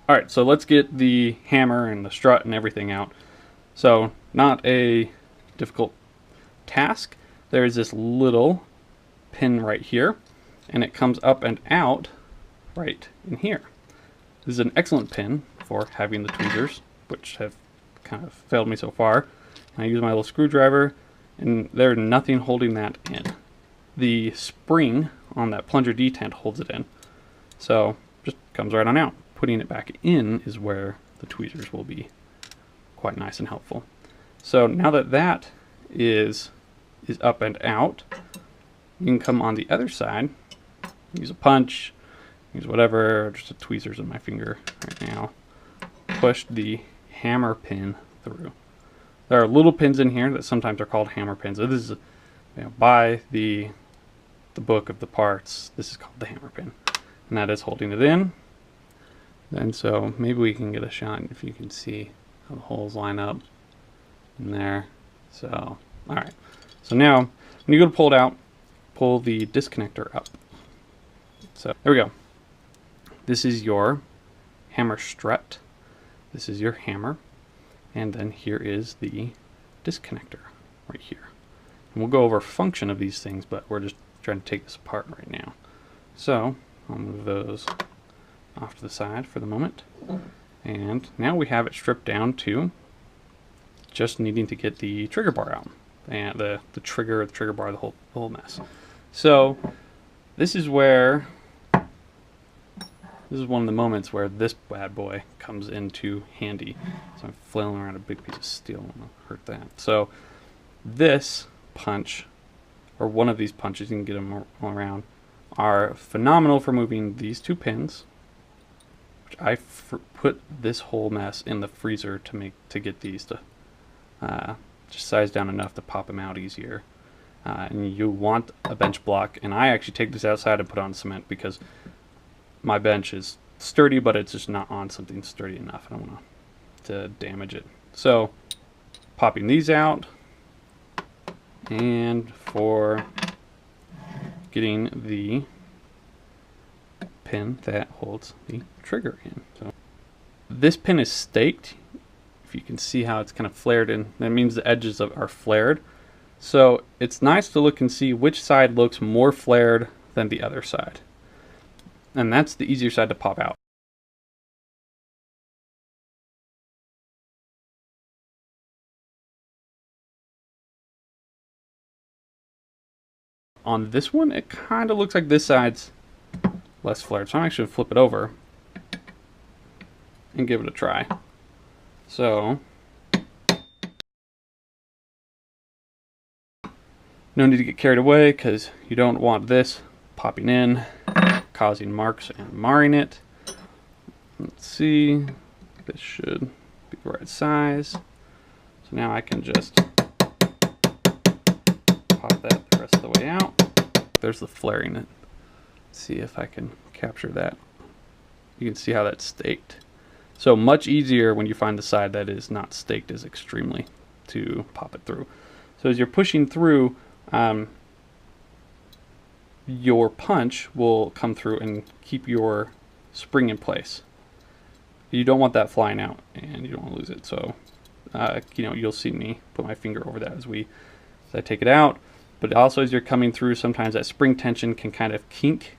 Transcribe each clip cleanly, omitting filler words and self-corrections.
Alright, so let's get the hammer and the strut and everything out. So, not a difficult task. There is this little pin right here, and it comes up and out right in here. This is an excellent pin for having the tweezers, which have kind of failed me so far. And I use my little screwdriver, and there's nothing holding that in. The spring on that plunger detent holds it in. So, just comes right on out. Putting it back in is where the tweezers will be quite nice and helpful. So now that that is up and out, you can come on the other side, use a punch, use whatever, just a tweezers in my finger right now, push the hammer pin through. There are little pins in here that sometimes are called hammer pins. So this is, by the book of the parts, this is called the hammer pin, and that is holding it in. And so maybe we can get a shot if you can see how the holes line up in there. So, alright. So now, when you go to pull it out, pull the disconnector up. So, there we go. This is your hammer strut. This is your hammer. And then here is the disconnector right here. And we'll go over function of these things, but we're just trying to take this apart right now. So, I'll move those off to the side for the moment. And now we have it stripped down to just needing to get the trigger bar out. And the trigger bar, the whole mess. So this is one of the moments where this bad boy comes into handy. So I'm flailing around a big piece of steel, I'm gonna hurt that. So this punch, or one of these punches, you can get them all around, are phenomenal for moving these two pins, which I put this whole mess in the freezer to get these to just size down enough to pop them out easier. And you want a bench block, and I actually take this outside and put on cement because my bench is sturdy, but it's just not on something sturdy enough. I don't want to damage it. So popping these out, and for getting the pin that holds the trigger in. So this pin is staked. If you can see how it's kind of flared in, that means the edges are flared. So it's nice to look and see which side looks more flared than the other side. And that's the easier side to pop out. On this one, it kind of looks like this side's less flared. So I'm actually going to flip it over and give it a try. So, no need to get carried away because you don't want this popping in, causing marks and marring it. Let's see, this should be the right size. So now I can just pop that the rest of the way out. There's the flaring. Let's see if I can capture that. You can see how that's staked. So much easier when you find the side that is not staked as extremely to pop it through. So as you're pushing through, your punch will come through and keep your spring in place. You don't want that flying out, and you don't want to lose it. So, you'll see me put my finger over that as I take it out. But also as you're coming through, sometimes that spring tension can kind of kink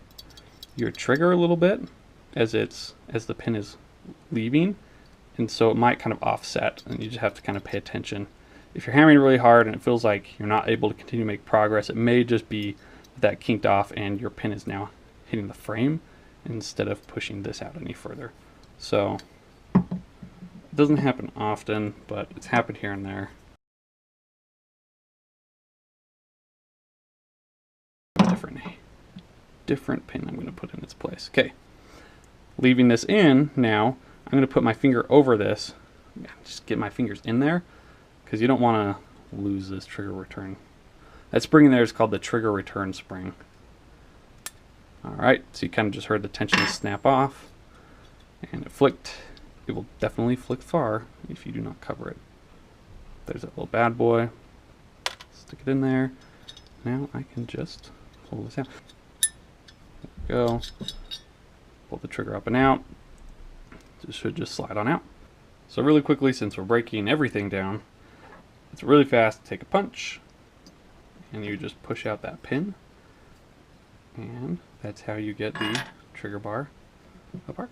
your trigger a little bit as the pin is leaving, and so it might kind of offset, and you just have to kind of pay attention. If you're hammering really hard and it feels like you're not able to continue to make progress, it may just be that kinked off and your pin is now hitting the frame instead of pushing this out any further. So it doesn't happen often, but it's happened here and there. Different pin I'm going to put in its place. Okay, leaving this in now, I'm going to put my finger over this. Just get my fingers in there because you don't want to lose this trigger return. That spring in there is called the trigger return spring. Alright, so you kind of just heard the tension snap off, and it flicked. It will definitely flick far if you do not cover it. There's that little bad boy. Stick it in there. Now I can just pull this out. There we go. Pull the trigger up and out. It should just slide on out. So really quickly, since we're breaking everything down, it's really fast. Take a punch, and you just push out that pin, and that's how you get the trigger bar apart.